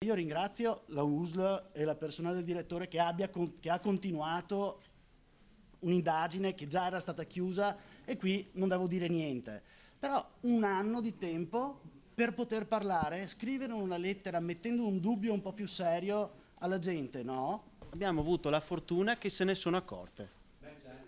Io ringrazio la USL e la persona del direttore che ha continuato un'indagine che già era stata chiusa e qui non devo dire niente. Però un anno di tempo per poter parlare, scrivere una lettera mettendo un dubbio un po' più serio alla gente, no? Abbiamo avuto la fortuna che se ne sono accorte.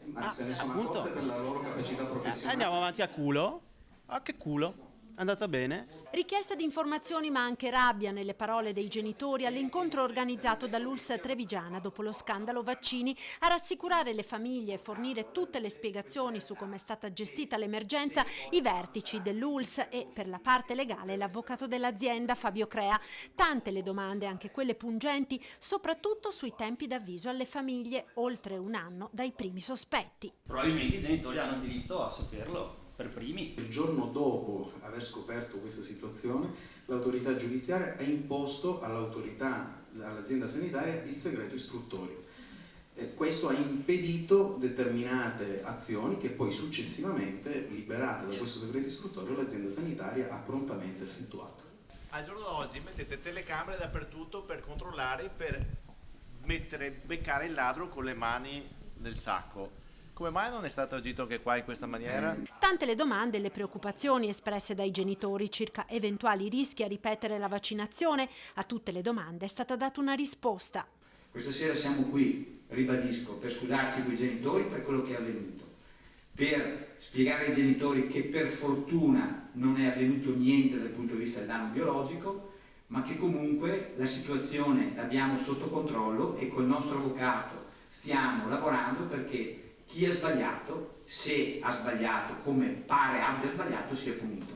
Ma se ne sono accorte per la loro capacità professionale. Andiamo avanti a culo. Ah, che culo. È andata bene. Richiesta di informazioni ma anche rabbia nelle parole dei genitori all'incontro organizzato dall'ULSS Trevigiana dopo lo scandalo vaccini. A rassicurare le famiglie e fornire tutte le spiegazioni su come è stata gestita l'emergenza i vertici dell'ULSS e per la parte legale l'avvocato dell'azienda Fabio Crea. Tante le domande, anche quelle pungenti, soprattutto sui tempi d'avviso alle famiglie, oltre un anno dai primi sospetti. Probabilmente i genitori hanno diritto a saperlo per primi. Il giorno dopo aver scoperto questa situazione, l'autorità giudiziaria ha imposto all'azienda sanitaria il segreto istruttorio. Questo ha impedito determinate azioni che poi successivamente, liberate da questo segreto istruttorio, l'azienda sanitaria ha prontamente effettuato. Al giorno d'oggi mettete telecamere dappertutto per controllare, per beccare il ladro con le mani nel sacco. Come mai non è stato agito anche qua in questa maniera? Tante le domande e le preoccupazioni espresse dai genitori circa eventuali rischi a ripetere la vaccinazione. A tutte le domande è stata data una risposta. Questa sera siamo qui, ribadisco, per scusarci con i genitori per quello che è avvenuto, per spiegare ai genitori che per fortuna non è avvenuto niente dal punto di vista del danno biologico, ma che comunque la situazione l'abbiamo sotto controllo e col nostro avvocato stiamo lavorando perché chi ha sbagliato, se ha sbagliato come pare abbia sbagliato, sia punito.